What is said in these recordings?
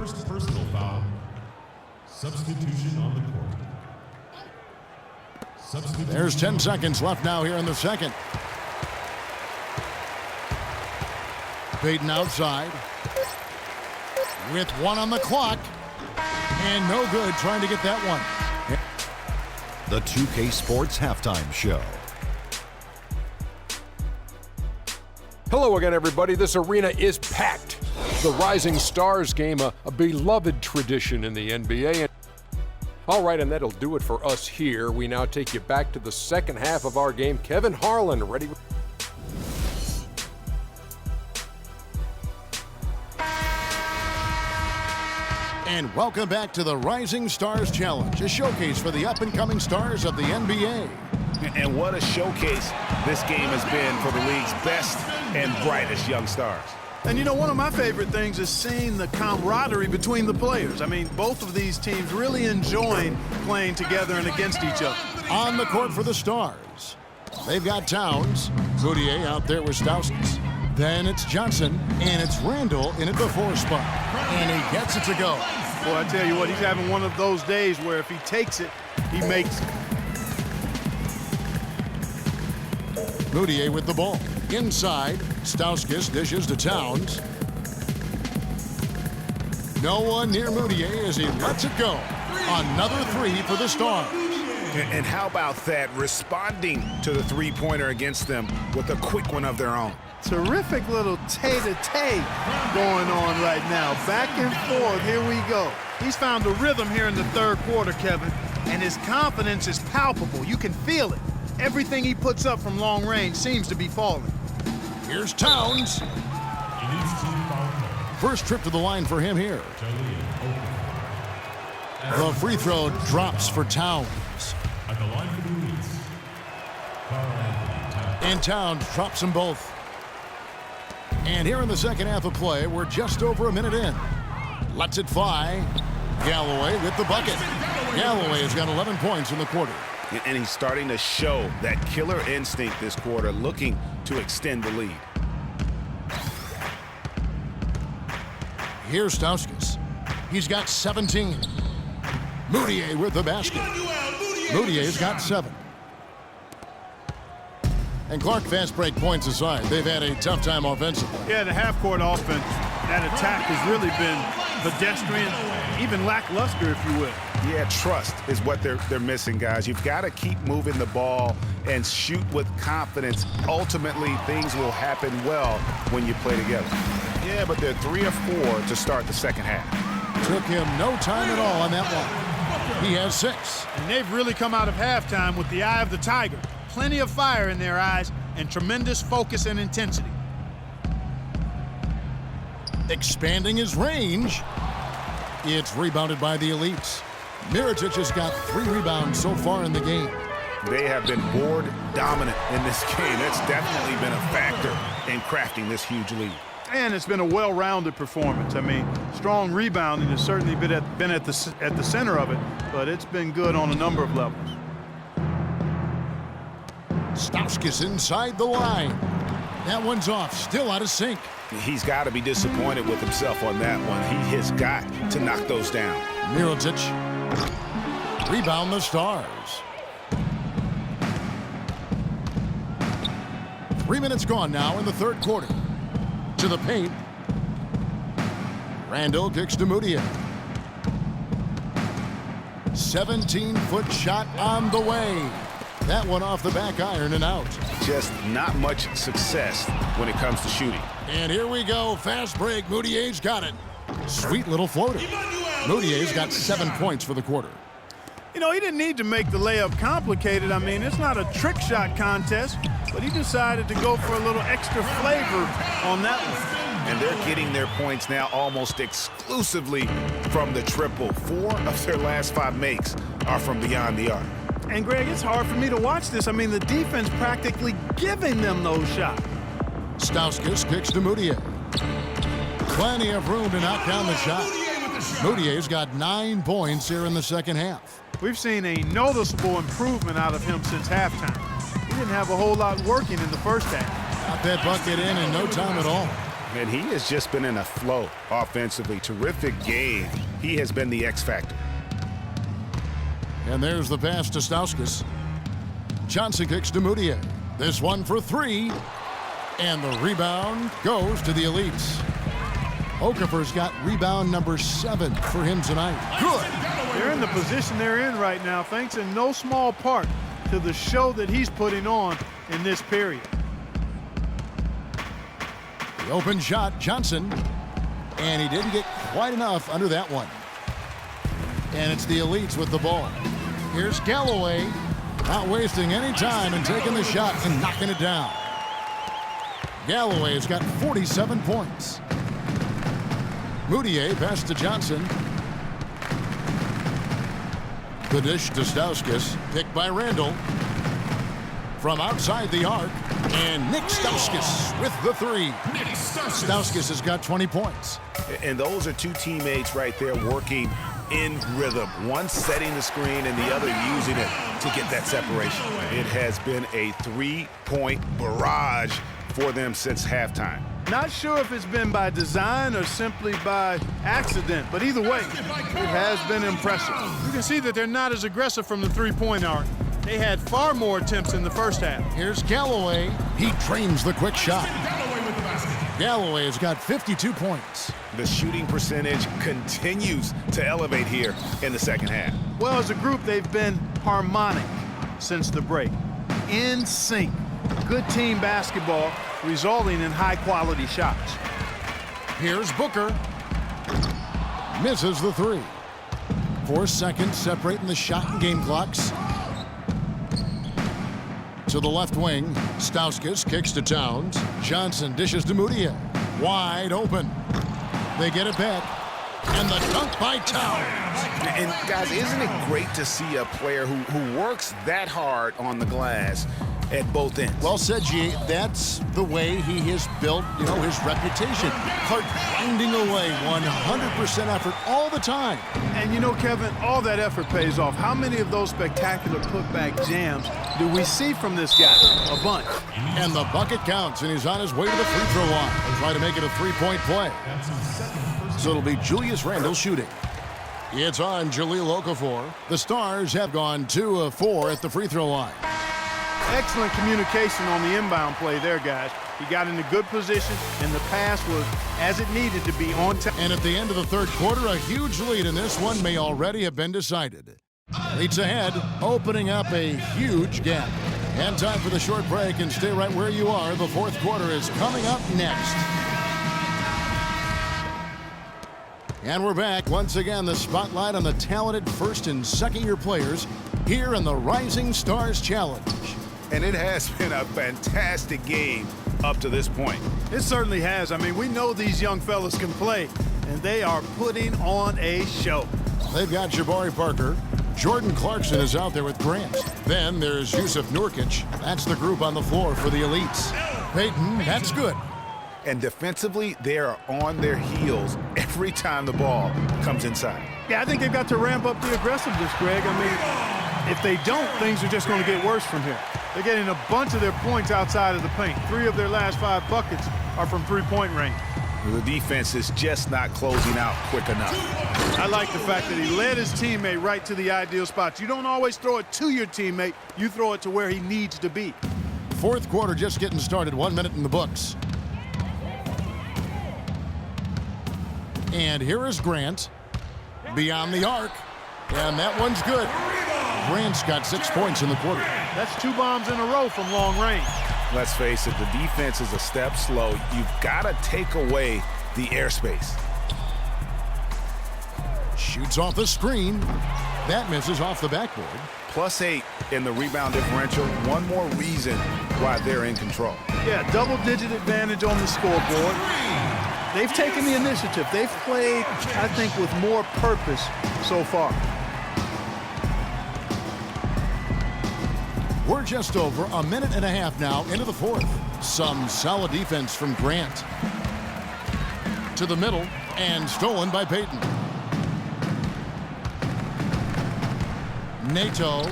first personal foul. Substitution on the court. There's 10 seconds left now here in the second. Payton outside. With 1 on the clock. And no good trying to get that one. The 2K Sports Halftime Show. Hello again, everybody. This arena is packed. The Rising Stars game, a beloved tradition in the NBA. All right, and that'll do it for us here. We now take you back to the second half of our game. Kevin Harlan ready. And welcome back to the Rising Stars Challenge, a showcase for the up-and-coming stars of the NBA. And what a showcase this game has been for the league's best and brightest young stars. And you know, one of my favorite things is seeing the camaraderie between the players. I mean, both of these teams really enjoying playing together and against each other. On the court for the Stars, they've got Towns, Moutier out there with Stauskas. Then it's Johnson, and it's Randall in at the 4 spot. And he gets it to go. Boy, I tell you what, he's having one of those days where if he takes it, he makes it. Moutier with the ball. Inside, Stauskas dishes to Towns. No one near Moutier as he lets it go. Another 3 for the Stars. And how about that, responding to the three-pointer against them with a quick one of their own. Terrific little tay-to-tay going on right now. Back and forth, here we go. He's found a rhythm here in the third quarter, Kevin, and his confidence is palpable. You can feel it. Everything he puts up from long range seems to be falling. Here's Towns. First trip to the line for him here. The free throw drops for Towns. At the line for the Leafs, And Towns drops them both. And here in the second half of play, we're just over a minute in. Lets it fly. Galloway with the bucket. Galloway has got 11 points in the quarter. And he's starting to show that killer instinct this quarter, looking to extend the lead. Here's Stauskas. He's got 17. Moutier with the basket. Moutier's got 7. And Clark, fast break points aside, they've had a tough time offensively. Yeah, the half-court offense, that attack has really been pedestrian, even lackluster, if you will. Yeah, trust is what they're missing, guys. You've got to keep moving the ball and shoot with confidence. Ultimately, things will happen well when you play together. Yeah, but they're 3 of 4 to start the second half. Took him no time at all on that one. He has 6. And they've really come out of halftime with the eye of the tiger. Plenty of fire in their eyes and tremendous focus and intensity. Expanding his range. It's rebounded by the Elites. Mirotic has got 3 rebounds so far in the game. They have been board dominant in this game. That's definitely been a factor in crafting this huge lead. And it's been a well-rounded performance. I mean, strong rebounding has certainly been at the center of it, but it's been good on a number of levels. Stauskas inside the line. That one's off, still out of sync. He's got to be disappointed with himself on that one. He has got to knock those down. Mirotic. Rebound the Stars. 3 minutes gone now in the third quarter. To the paint. Randall kicks to Moutier. 17-foot shot on the way. That one off the back iron and out. Just not much success when it comes to shooting. And here we go. Fast break. Moutier's got it. Sweet little floater. Moutier's got 7 points for the quarter. You know, he didn't need to make the layup complicated. I mean, it's not a trick shot contest, but he decided to go for a little extra flavor on that one. And they're getting their points now almost exclusively from the triple. 4 of their last 5 makes are from beyond the arc. And, Greg, it's hard for me to watch this. I mean, the defense practically giving them those shots. Stauskas kicks to Moutier. Plenty of room to knock down the shot. Moutier's got 9 points here in the second half. We've seen a noticeable improvement out of him since halftime. He didn't have a whole lot working in the first half. Got that bucket in no time at all. And he has just been in a flow offensively. Terrific game. He has been the X factor. And there's the pass to Stauskas. Johnson kicks to Moutier. This one for three. And the rebound goes to the Elites. Okafor's got rebound number 7 for him tonight. Good. They're in the position they're in right now, thanks in no small part to the show that he's putting on in this period. The open shot, Johnson. And he didn't get quite enough under that one. And it's the Elites with the ball. Here's Galloway, not wasting any time and taking the shot and knocking it down. Galloway has got 47 points. Moutier pass to Johnson. The dish to Stauskas, picked by Randall. From outside the arc, and Nick Stauskas with the 3. Stauskas has got 20 points. And those are two teammates right there working in rhythm. One setting the screen and the other using it to get that separation. It has been a 3-point barrage for them since halftime. Not sure if it's been by design or simply by accident, but either way, it has been impressive. You can see that they're not as aggressive from the three-point arc. They had far more attempts in the first half. Here's Galloway. He trains the quick shot. Galloway has got 52 points. The shooting percentage continues to elevate here in the second half. Well, as a group, they've been harmonic since the break. In sync. Good team basketball, resulting in high-quality shots. Here's Booker. Misses the 3. 4 seconds separating the shot and game clocks. To the left wing, Stauskas kicks to Towns. Johnson dishes to Moutier. Wide open. They get it back. And the dunk by Towns. And guys, isn't it great to see a player who works that hard on the glass at both ends? Well said, G. That's the way he has built, his reputation. Hard grinding away, 100% effort all the time. And Kevin, all that effort pays off. How many of those spectacular putback jams do we see from this guy? A bunch. And the bucket counts, and he's on his way to the free throw line. He'll try to make it a 3-point play. So it'll be Julius Randle shooting. It's on Jahlil Okafor. The Stars have gone 2 of 4 at the free throw line. Excellent communication on the inbound play there, guys. He got in a good position, and the pass was as it needed to be on time. And at the end of the third quarter, a huge lead in this one may already have been decided. Leads ahead, opening up a huge gap. And time for the short break, and stay right where you are. The fourth quarter is coming up next. And we're back. Once again, the spotlight on the talented first and second-year players here in the Rising Stars Challenge. And it has been a fantastic game up to this point. It certainly has. I mean, we know these young fellas can play, and they are putting on a show. They've got Jabari Parker. Jordan Clarkson is out there with Grant. Then there's Yusuf Nurkic. That's the group on the floor for the Elites. Peyton, that's good. And defensively, they are on their heels every time the ball comes inside. Yeah, I think they've got to ramp up the aggressiveness, Greg. I mean, if they don't, things are just going to get worse from here. They're getting a bunch of their points outside of the paint. 3 of their last 5 buckets are from three-point range. The defense is just not closing out quick enough. I like the fact that he led his teammate right to the ideal spots. You don't always throw it to your teammate. You throw it to where he needs to be. Fourth quarter just getting started. 1 minute in the books. And here is Grant. Beyond the arc. And that one's good. Grant's got 6 points in the quarter. That's 2 bombs in a row from long range. Let's face it, the defense is a step slow. You've got to take away the airspace. Shoots off the screen. That misses off the backboard. +8 in the rebound differential. One more reason why they're in control. Yeah, double-digit advantage on the scoreboard. They've taken the initiative. They've played, I think, with more purpose so far. We're just over a minute and a half now into the fourth. Some solid defense from Grant. To the middle, and stolen by Peyton. Nato.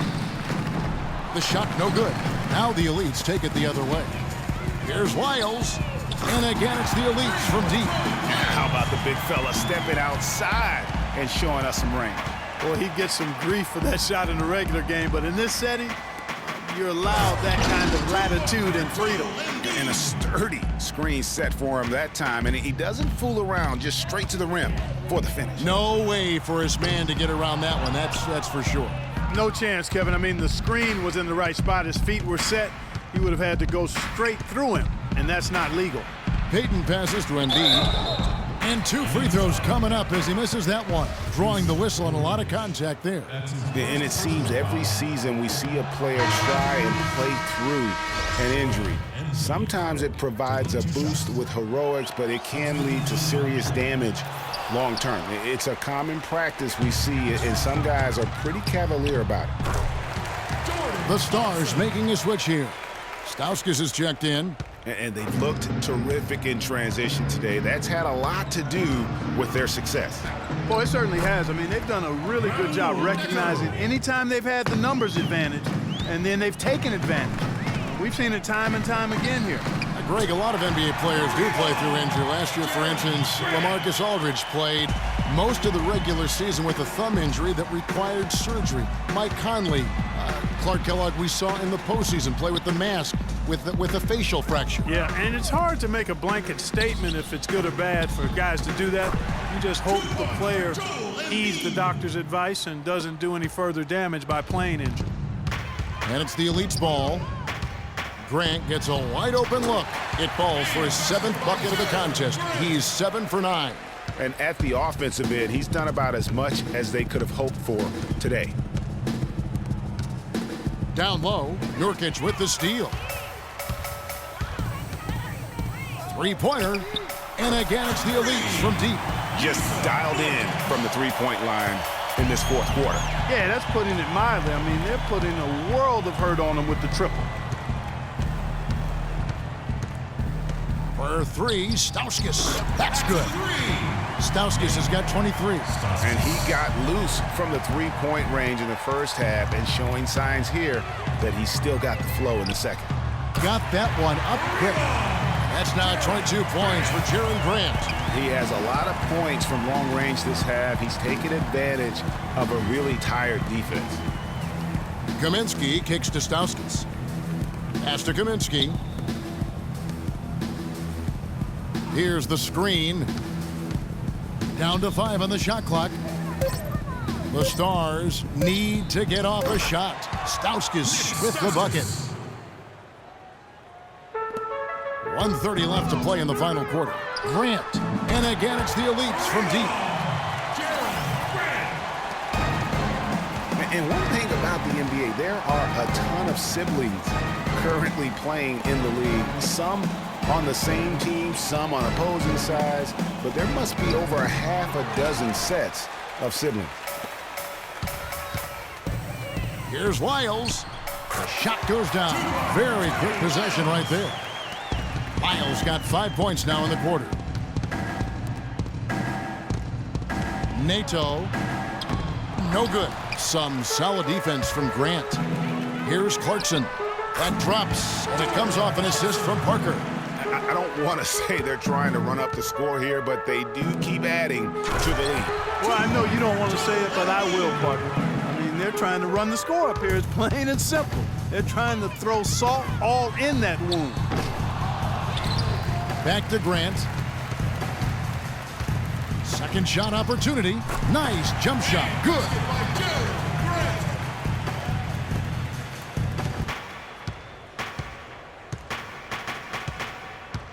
The shot no good. Now the Elites take it the other way. Here's Wiles. And again, it's the elites from deep. How about the big fella stepping outside and showing us some range? Boy, he gets some grief for that shot in the regular game, but in this setting, you're allowed that kind of latitude and freedom. And a sturdy screen set for him that time, and he doesn't fool around, just straight to the rim for the finish. No way for his man to get around that one, that's for sure. No chance, Kevin. I mean, the screen was in the right spot. His feet were set. He would have had to go straight through him, and that's not legal. Payton passes to Embiid. And 2 free throws coming up as he misses that one. Drawing the whistle and a lot of contact there. And it seems every season we see a player try and play through an injury. Sometimes it provides a boost with heroics, but it can lead to serious damage long term. It's a common practice we see, and some guys are pretty cavalier about it. The Stars making a switch here. Stauskas is checked in. And they've looked terrific in transition today. That's had a lot to do with their success. Well, it certainly has. I mean, they've done a really good job recognizing anytime they've had the numbers advantage, and then they've taken advantage. We've seen it time and time again here. Greg, a lot of NBA players do play through injury. Last year, for instance, LaMarcus Aldridge played most of the regular season with a thumb injury that required surgery. Mike Conley, Clark Kellogg, we saw in the postseason play with the mask with a facial fracture. Yeah, and it's hard to make a blanket statement if it's good or bad for guys to do that. You just hope the player heeds the doctor's advice and doesn't do any further damage by playing injured. And it's the elites ball. Grant gets a wide open look. It falls for his 7th bucket of the contest. He's 7 for 9. And at the offensive end, he's done about as much as they could have hoped for today. Down low, Nurkic with the steal. Three-pointer, and again it's the elites from deep. Just dialed in from the three-point line in this 4th quarter. Yeah, that's putting it mildly. I mean, they're putting a world of hurt on him with the triple. For 3, Stauskas. That's good. Stauskas has got 23. And he got loose from the three-point range in the first half and showing signs here that he's still got the flow in the second. Got that one up quick. That's now 22 points for Jaren Grant. He has a lot of points from long range this half. He's taken advantage of a really tired defense. Kaminsky kicks to Stauskas. Pass to Kaminsky. Here's the screen. Down to 5 on the shot clock. The Stars need to get off a shot. Stauskas with the bucket. 1:30 left to play in the final quarter. Grant, and again it's the elites from deep. And one thing about the NBA, there are a ton of siblings currently playing in the league. Some on the same team, some on opposing sides, but there must be over a half a dozen sets of siblings. Here's Lyles. The shot goes down. Very quick possession right there. Lyles got 5 points now in the quarter. Nato. No good. Some solid defense from Grant. Here's Clarkson. That drops, and it comes off an assist from Parker. I don't want to say they're trying to run up the score here, but they do keep adding to the lead. Well, I know you don't want to say it, but I will, Parker. I mean, they're trying to run the score up here. It's plain and simple. They're trying to throw salt all in that wound. Back to Grant. Second shot opportunity. Nice jump shot. Good.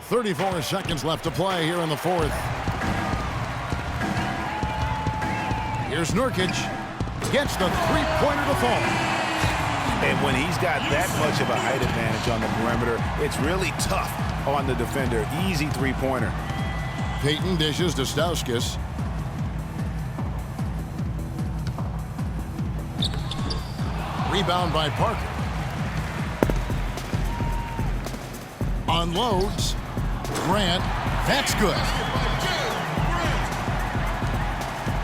34 seconds left to play here in the 4th. Here's Nurkic. Gets the three-pointer to fall. And when he's got that much of a height advantage on the perimeter, it's really tough on the defender. Easy three-pointer. Payton dishes to Stauskas. Rebound by Parker. Unloads. Grant. That's good.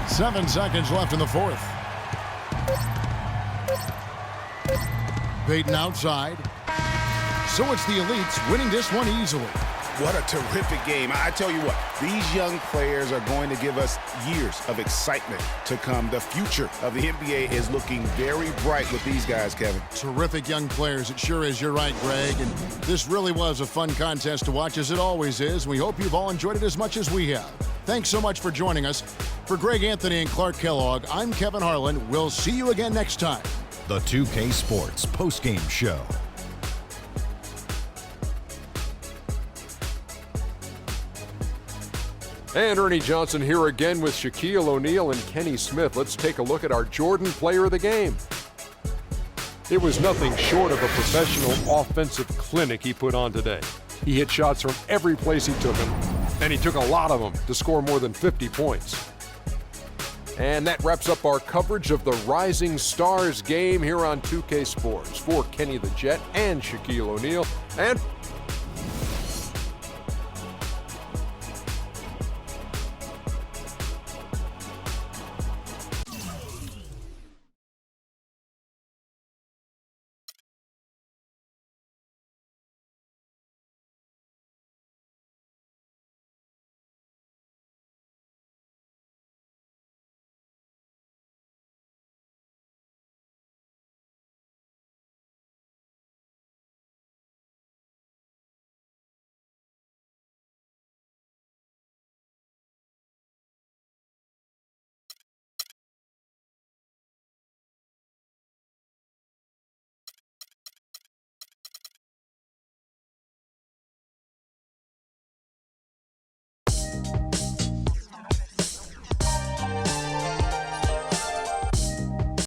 7 seconds left in the 4th. Payton outside. So it's the elites winning this one easily. What a terrific game. I tell you what, these young players are going to give us years of excitement to come. The future of the NBA is looking very bright with these guys, Kevin. Terrific young players. It sure is. You're right, Greg. And this really was a fun contest to watch, as it always is. We hope you've all enjoyed it as much as we have. Thanks so much for joining us. For Greg Anthony and Clark Kellogg, I'm Kevin Harlan. We'll see you again next time. The 2K Sports postgame show. And Ernie Johnson here again with Shaquille O'Neal and Kenny Smith. Let's take a look at our Jordan player of the game. It was nothing short of a professional offensive clinic he put on today. He hit shots from every place he took them, and he took a lot of them to score more than 50 points. And that wraps up our coverage of the Rising Stars game here on 2K Sports. For Kenny the Jet and Shaquille O'Neal, and